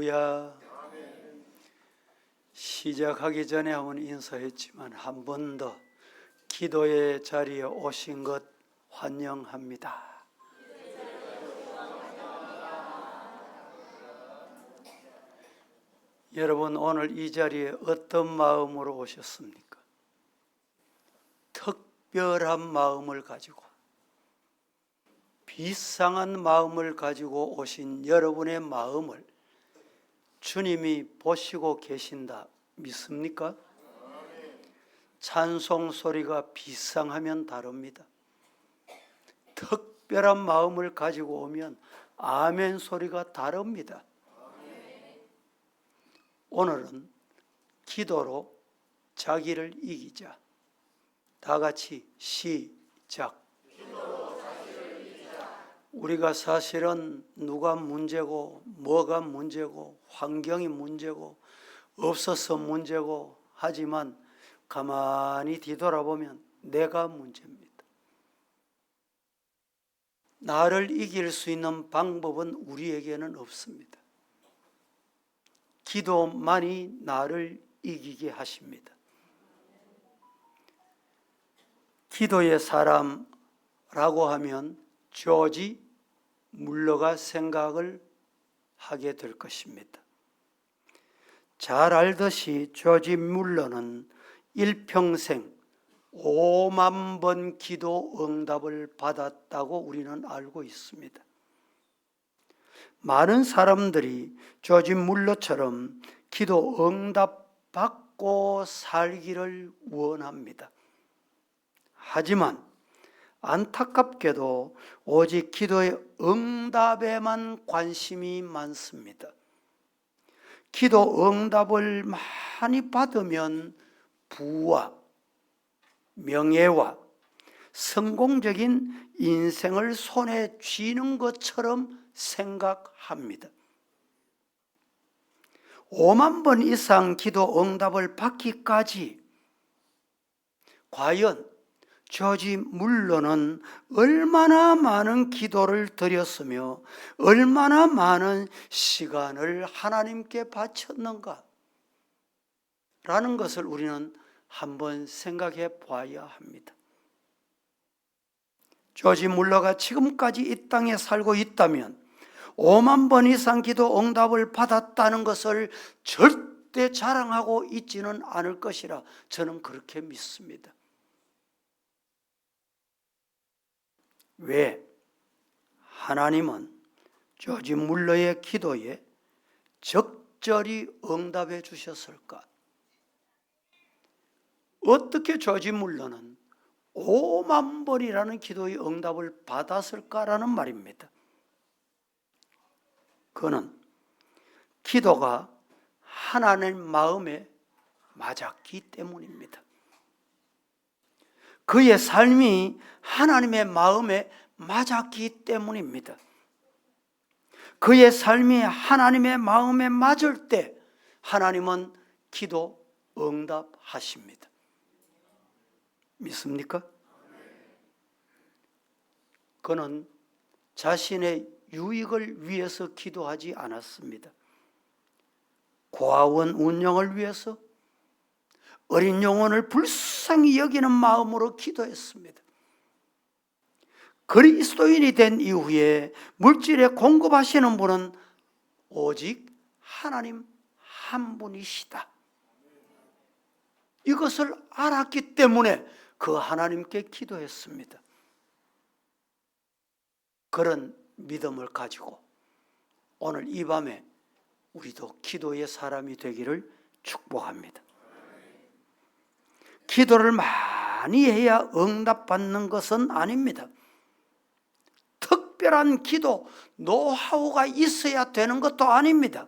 할렐루야. 시작하기 전에 한번 인사했지만 한 번 더 기도의 자리에 오신 것 환영합니다. 여러분, 오늘 이 자리에 어떤 마음으로 오셨습니까? 특별한 마음을 가지고, 비상한 마음을 가지고 오신 여러분의 마음을 주님이 보시고 계신다 믿습니까? 찬송 소리가 비상하면 다릅니다. 특별한 마음을 가지고 오면 아멘 소리가 다릅니다. 오늘은 기도로 자기를 이기자. 다 같이 시작. 우리가 사실은 누가 문제고 뭐가 문제고 환경이 문제고 없어서 문제고 하지만 가만히 뒤돌아보면 내가 문제입니다. 나를 이길 수 있는 방법은 우리에게는 없습니다. 기도만이 나를 이기게 하십니다. 기도의 사람라고 하면 조지 물러가 생각을 하게 될 것입니다. 잘 알듯이 조지 물러는 일평생 5만 번 기도 응답을 받았다고 우리는 알고 있습니다. 많은 사람들이 조지 물러처럼 기도 응답 받고 살기를 원합니다. 하지만 안타깝게도 오직 기도의 응답에만 관심이 많습니다. 기도 응답을 많이 받으면 부와 명예와 성공적인 인생을 손에 쥐는 것처럼 생각합니다. 5만 번 이상 기도 응답을 받기까지 과연 조지 물러는 얼마나 많은 기도를 드렸으며 얼마나 많은 시간을 하나님께 바쳤는가 라는 것을 우리는 한번 생각해 봐야 합니다. 조지 물러가 지금까지 이 땅에 살고 있다면 5만 번 이상 기도 응답을 받았다는 것을 절대 자랑하고 있지는 않을 것이라 저는 그렇게 믿습니다. 왜? 하나님은 조지 물러의 기도에 적절히 응답해 주셨을까? 어떻게 조지 물러는 5만 번이라는 기도의 응답을 받았을까라는 말입니다. 그는 기도가 하나님 마음에 맞았기 때문입니다. 그의 삶이 하나님의 마음에 맞았기 때문입니다. 그의 삶이 하나님의 마음에 맞을 때 하나님은 기도 응답하십니다. 믿습니까? 그는 자신의 유익을 위해서 기도하지 않았습니다. 고아원 운영을 위해서 어린 영혼을 불쌍히 여기는 마음으로 기도했습니다. 그리스도인이 된 이후에 물질에 공급하시는 분은 오직 하나님 한 분이시다. 이것을 알았기 때문에 그 하나님께 기도했습니다. 그런 믿음을 가지고 오늘 이 밤에 우리도 기도의 사람이 되기를 축복합니다. 기도를 많이 해야 응답받는 것은 아닙니다. 특별한 기도 노하우가 있어야 되는 것도 아닙니다.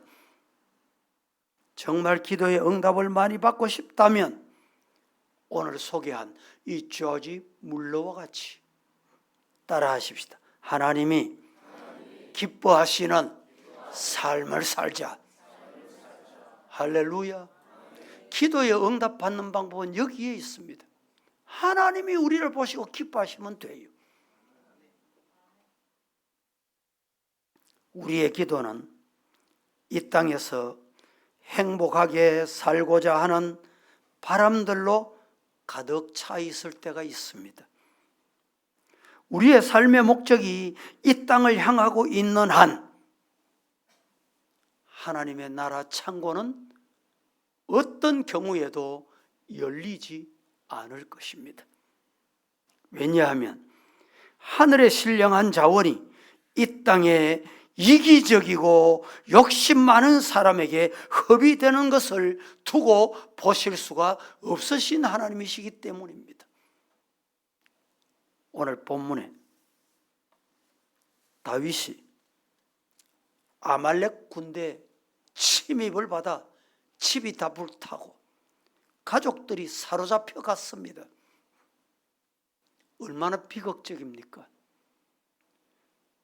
정말 기도의 응답을 많이 받고 싶다면 오늘 소개한 이 조지 물러와 같이 따라하십시다. 하나님이 기뻐하시는 삶을 살자. 할렐루야. 기도에 응답받는 방법은 여기에 있습니다. 하나님이 우리를 보시고 기뻐하시면 돼요. 우리의 기도는 이 땅에서 행복하게 살고자 하는 바람들로 가득 차 있을 때가 있습니다. 우리의 삶의 목적이 이 땅을 향하고 있는 한 하나님의 나라 창고는 어떤 경우에도 열리지 않을 것입니다. 왜냐하면 하늘의 신령한 자원이 이 땅에 이기적이고 욕심 많은 사람에게 허비되는 것을 두고 보실 수가 없으신 하나님이시기 때문입니다. 오늘 본문에 다윗이 아말렉 군대 침입을 받아 집이 다 불타고 가족들이 사로잡혀 갔습니다. 얼마나 비극적입니까?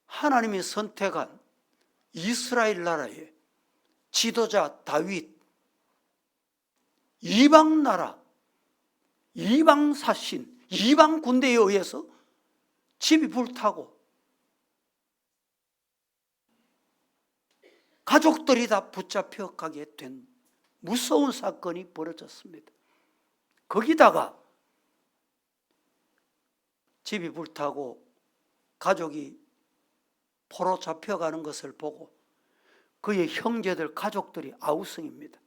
하나님이 선택한 이스라엘 나라의 지도자 다윗, 이방 나라, 이방 사신, 이방 군대에 의해서 집이 불타고 가족들이 다 붙잡혀 가게 된 무서운 사건이 벌어졌습니다. 거기다가 집이 불타고 가족이 포로 잡혀가는 것을 보고 그의 형제들, 가족들이 아우성입니다.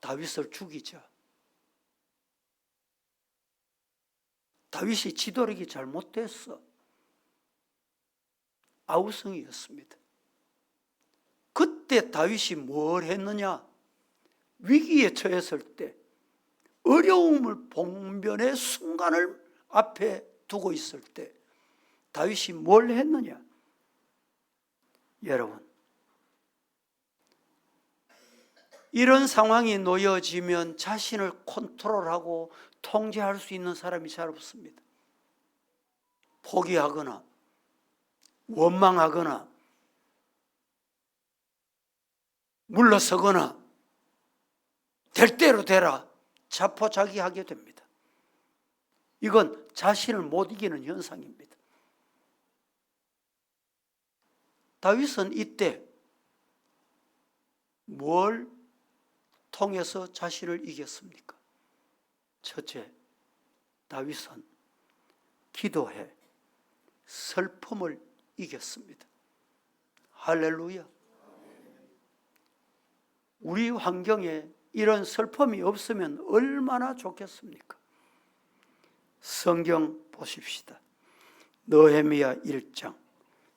다윗을 죽이자. 다윗이 지도력이 잘못됐어. 아우성이었습니다. 그때 다윗이 뭘 했느냐? 위기에 처했을 때, 어려움을 봉변의 순간을 앞에 두고 있을 때 다윗이 뭘 했느냐? 여러분, 이런 상황이 놓여지면 자신을 컨트롤하고 통제할 수 있는 사람이 잘 없습니다. 포기하거나 원망하거나 물러서거나 될 대로 되라 자포자기하게 됩니다. 이건 자신을 못 이기는 현상입니다. 다윗은 이때 뭘 통해서 자신을 이겼습니까? 첫째, 다윗은 기도해 슬픔을 이겼습니다. 할렐루야. 우리 환경에 이런 슬픔이 없으면 얼마나 좋겠습니까? 성경 보십시다. 느헤미야 1장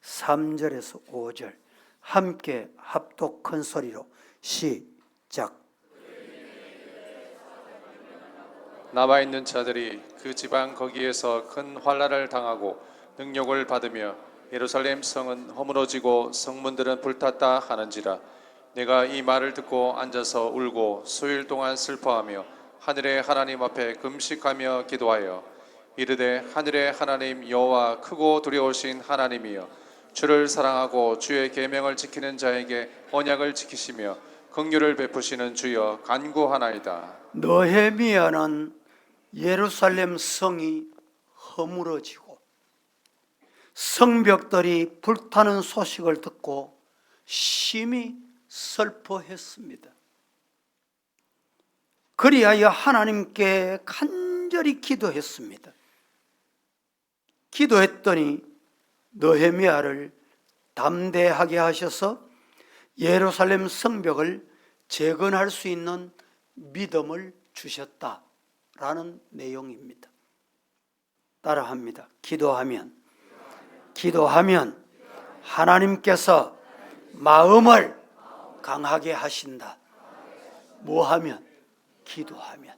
3절에서 5절 함께 합독 큰 소리로 시작. 남아있는 자들이 그 지방 거기에서 큰 환난을 당하고 능욕을 받으며 예루살렘 성은 허물어지고 성문들은 불탔다 하는지라. 내가 이 말을 듣고 앉아서 울고 수일 동안 슬퍼하며 하늘의 하나님 앞에 금식하며 기도하여 이르되 하늘의 하나님 여호와 크고 두려우신 하나님이여 주를 사랑하고 주의 계명을 지키는 자에게 언약을 지키시며 긍휼을 베푸시는 주여 간구하나이다. 느헤미야는 예루살렘 성이 허물어지고 성벽들이 불타는 소식을 듣고 심히 슬퍼했습니다. 그리하여 하나님께 간절히 기도했습니다. 기도했더니 느헤미야를 담대하게 하셔서 예루살렘 성벽을 재건할 수 있는 믿음을 주셨다라는 내용입니다. 따라합니다. 기도하면 하나님께서 마음을 강하게 하신다. 뭐 하면? 기도하면.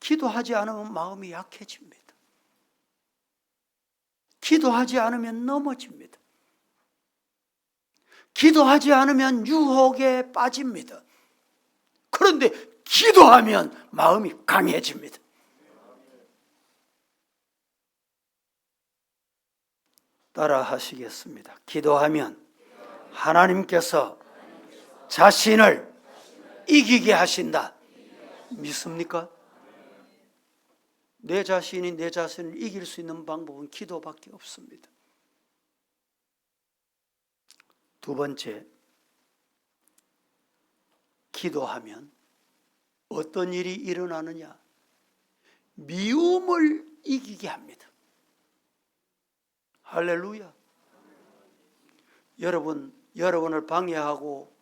기도하지 않으면 마음이 약해집니다. 기도하지 않으면 넘어집니다. 기도하지 않으면 유혹에 빠집니다. 그런데 기도하면 마음이 강해집니다. 따라 하시겠습니다. 기도하면 하나님께서 자신을 이기게 하신다. 믿습니까? 내 자신이 내 자신을 이길 수 있는 방법은 기도밖에 없습니다. 두 번째, 기도하면 어떤 일이 일어나느냐? 미움을 이기게 합니다. 할렐루야. 여러분을 방해하고,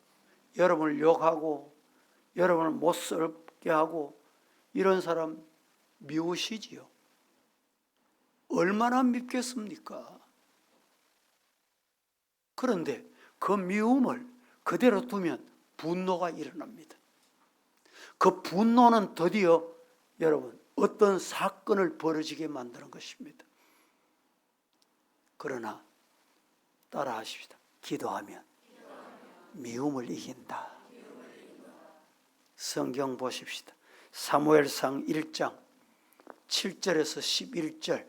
여러분을 욕하고, 여러분을 못스럽게 하고, 이런 사람 미우시지요. 얼마나 밉겠습니까? 그런데 그 미움을 그대로 두면 분노가 일어납니다. 그 분노는 드디어 여러분 어떤 사건을 벌어지게 만드는 것입니다. 그러나 따라하십시다. 기도하면 미움을 이긴다. 성경 보십시다. 사무엘상 1장 7절에서 11절,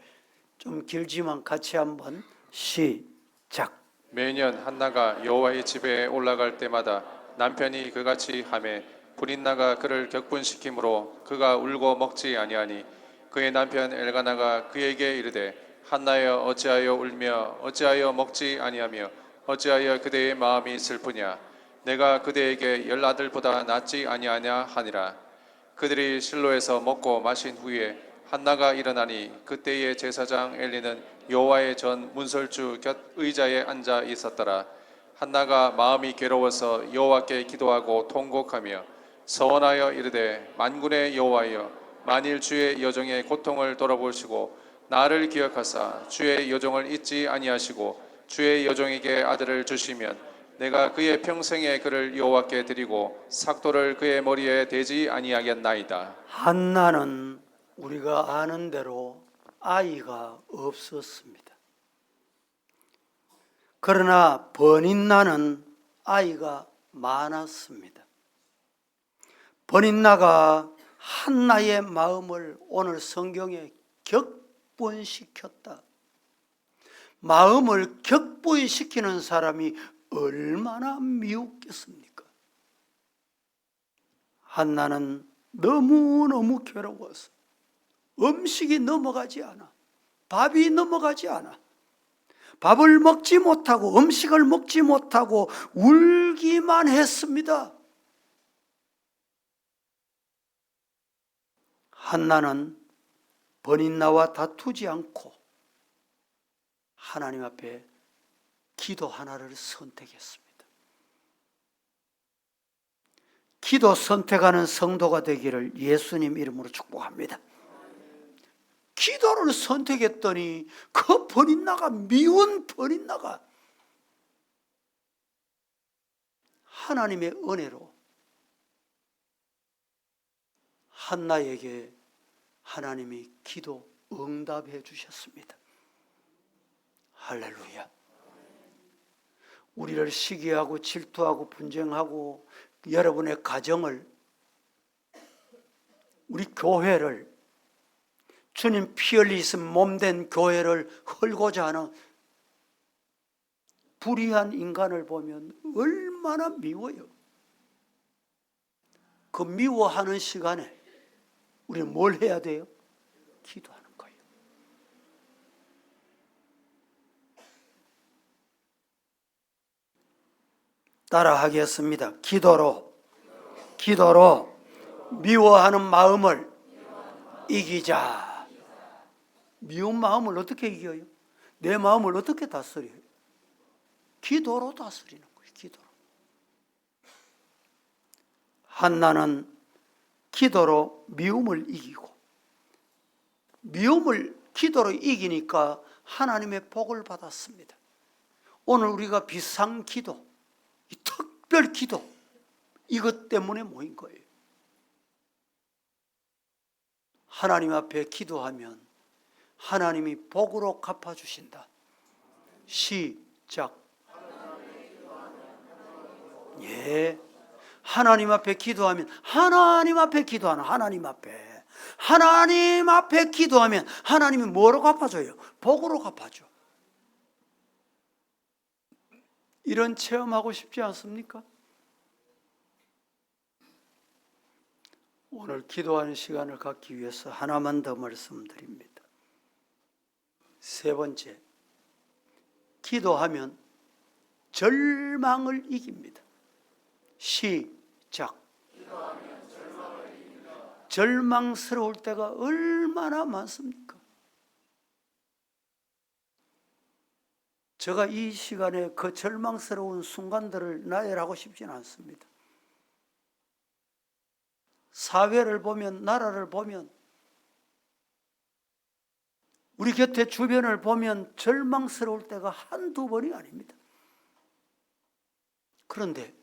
좀 길지만 같이 한번 시작. 매년 한나가 여호와의 집에 올라갈 때마다 남편이 그같이 하매 불인나가 그를 격분시키므로 그가 울고 먹지 아니하니 그의 남편 엘가나가 그에게 이르되 한나여 어찌하여 울며 어찌하여 먹지 아니하며 어찌하여 그대의 마음이 슬프냐 내가 그대에게 10아들보다 낫지 아니하냐 하니라. 그들이 실로에서 먹고 마신 후에 한나가 일어나니 그때의 제사장 엘리는 여호와의 전 문설주 곁 의자에 앉아 있었더라. 한나가 마음이 괴로워서 여호와께 기도하고 통곡하며 서원하여 이르되 만군의 여호와여 만일 주의 여종의 고통을 돌아보시고 나를 기억하사 주의 여종을 잊지 아니하시고 주의 여종에게 아들을 주시면 내가 그의 평생에 그를 여호와께 드리고 삭도를 그의 머리에 대지 아니하겠나이다. 한나는 우리가 아는 대로 아이가 없었습니다. 그러나 버닌나는 아이가 많았습니다. 버닌나가 한나의 마음을 오늘 성경에 격분시켰다. 마음을 격분시키는 사람이 얼마나 미웠겠습니까? 한나는 너무너무 괴로워서 음식이 넘어가지 않아. 밥이 넘어가지 않아. 밥을 먹지 못하고 음식을 먹지 못하고 울기만 했습니다. 한나는 버닌나와 다투지 않고 하나님 앞에 기도 하나를 선택했습니다. 기도 선택하는 성도가 되기를 예수님 이름으로 축복합니다. 기도를 선택했더니 그 버닌나가, 미운 버닌나가 하나님의 은혜로 한나에게 하나님이 기도 응답해 주셨습니다. 할렐루야. 우리를 시기하고 질투하고 분쟁하고 여러분의 가정을, 우리 교회를, 주님 피 흘리신 몸된 교회를 헐고자 하는 불의한 인간을 보면 얼마나 미워요. 그 미워하는 시간에 우리는 뭘 해야 돼요? 기도하는 거예요. 따라하겠습니다. 기도로 미워하는 마음을 이기자. 미운 마음을 어떻게 이겨요? 내 마음을 어떻게 다스려요? 기도로 다스리는 거예요. 기도로. 한나는 기도로 미움을 이기고, 미움을 기도로 이기니까 하나님의 복을 받았습니다. 오늘 우리가 비상기도, 이 특별 기도, 이것 때문에 모인 거예요. 하나님 앞에 기도하면 하나님이 복으로 갚아주신다. 시작. 예. 하나님 앞에 기도하면, 하나님 앞에 기도하는, 하나님 앞에 기도하면 하나님이 뭐로 갚아줘요? 복으로 갚아줘. 이런 체험하고 싶지 않습니까? 오늘 기도하는 시간을 갖기 위해서 하나만 더 말씀드립니다. 세 번째, 기도하면 절망을 이깁니다. 시작. 절망스러울 때가 얼마나 많습니까? 제가 이 시간에 그 절망스러운 순간들을 나열하고 싶지는 않습니다. 사회를 보면, 나라를 보면, 우리 곁에 주변을 보면 절망스러울 때가 한두 번이 아닙니다. 그런데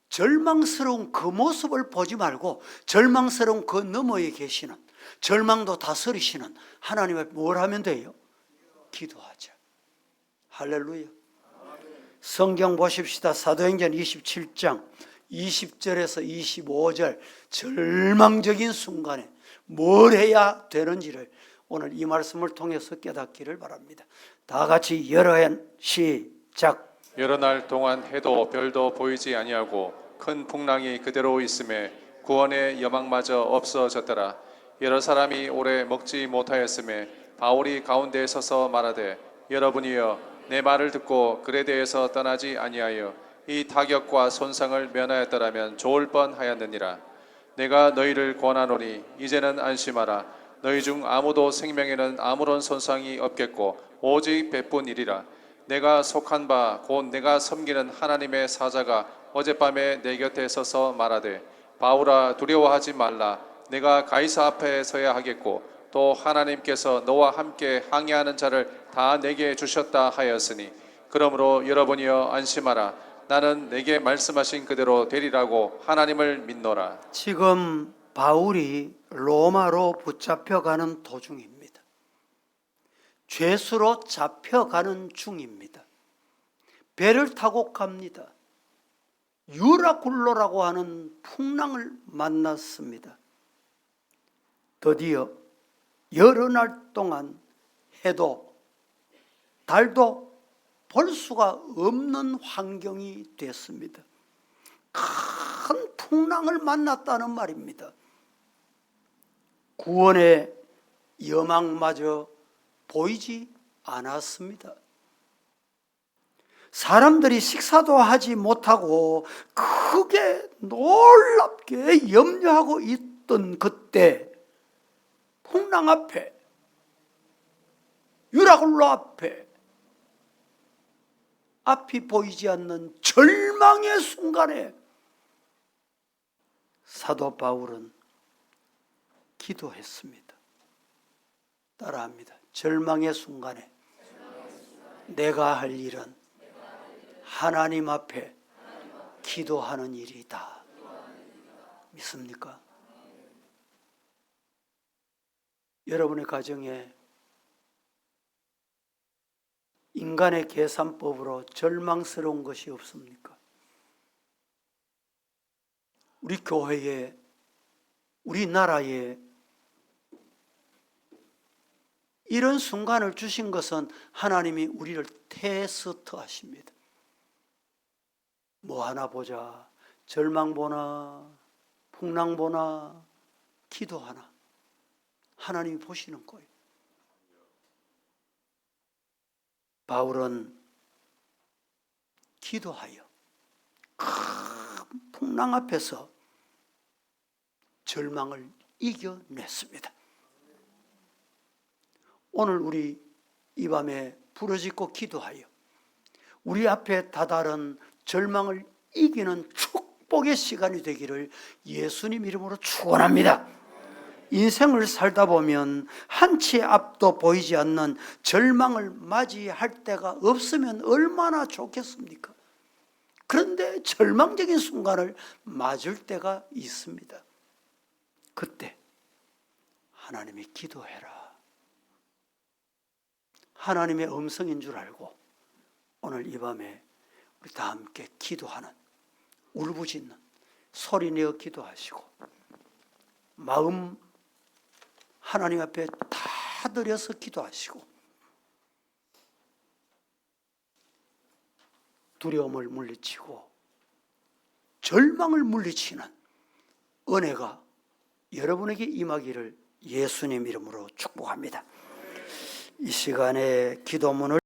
절망스러운 그 모습을 보지 말고 절망스러운 그 너머에 계시는, 절망도 다스리시는 하나님 앞에 뭘 하면 돼요? 기도하자. 할렐루야. 성경 보십시다. 사도행전 27장 20절에서 25절, 절망적인 순간에 뭘 해야 되는지를 오늘 이 말씀을 통해서 깨닫기를 바랍니다. 다 같이 여러 해 시작. 여러 날 동안 해도 별도 보이지 아니하고 큰 풍랑이 그대로 있음에 구원의 여망마저 없어졌더라. 여러 사람이 오래 먹지 못하였음에 바울이 가운데 서서 말하되, 여러분이여 내 말을 듣고 글에 대해서 떠나지 아니하여 이 타격과 손상을 면하였더라면 좋을 뻔하였느니라. 내가 너희를 권하노니 이제는 안심하라. 너희 중 아무도 생명에는 아무런 손상이 없겠고 오직 배뿐이리라. 내가 속한 바 곧 내가 섬기는 하나님의 사자가 어젯밤에 내 곁에 서서 말하되, 바울아 두려워하지 말라. 내가 가이사 앞에 서야 하겠고 또 하나님께서 너와 함께 항해하는 자를 다 내게 주셨다 하였으니, 그러므로 여러분이여 안심하라. 나는 내게 말씀하신 그대로 되리라고 하나님을 믿노라. 지금 바울이 로마로 붙잡혀가는 도중입니다. 죄수로 잡혀가는 중입니다. 배를 타고 갑니다. 유라굴로라고 하는 풍랑을 만났습니다. 드디어 여러 날 동안 해도 달도 볼 수가 없는 환경이 됐습니다. 큰 풍랑을 만났다는 말입니다. 구원의 여망마저 보이지 않았습니다. 사람들이 식사도 하지 못하고 크게 놀랍게 염려하고 있던 그때 풍랑 앞에, 유라굴로 앞에, 앞이 보이지 않는 절망의 순간에 사도 바울은 기도했습니다. 따라합니다. 절망의 순간에 내가 할 일은 하나님 앞에 기도하는 일이다. 믿습니까? 여러분의 가정에 인간의 계산법으로 절망스러운 것이 없습니까? 우리 교회에, 우리나라에 이런 순간을 주신 것은 하나님이 우리를 테스트하십니다. 뭐 하나 보자, 절망 보나, 풍랑 보나, 기도하나, 하나님이 보시는 거예요. 바울은 기도하여 큰 풍랑 앞에서 절망을 이겨냈습니다. 오늘 우리 이 밤에 부르짖고 기도하여 우리 앞에 다다른 절망을 이기는 축복의 시간이 되기를 예수님 이름으로 축원합니다. 인생을 살다 보면 한치 앞도 보이지 않는 절망을 맞이할 때가 없으면 얼마나 좋겠습니까? 그런데 절망적인 순간을 맞을 때가 있습니다. 그때 하나님이 기도해라. 하나님의 음성인 줄 알고 오늘 이 밤에 우리 다 함께 기도하는, 울부짖는, 소리내어 기도하시고 마음 하나님 앞에 다 드려서 기도하시고 두려움을 물리치고 절망을 물리치는 은혜가 여러분에게 임하기를 예수님 이름으로 축복합니다. 이 시간에 기도문을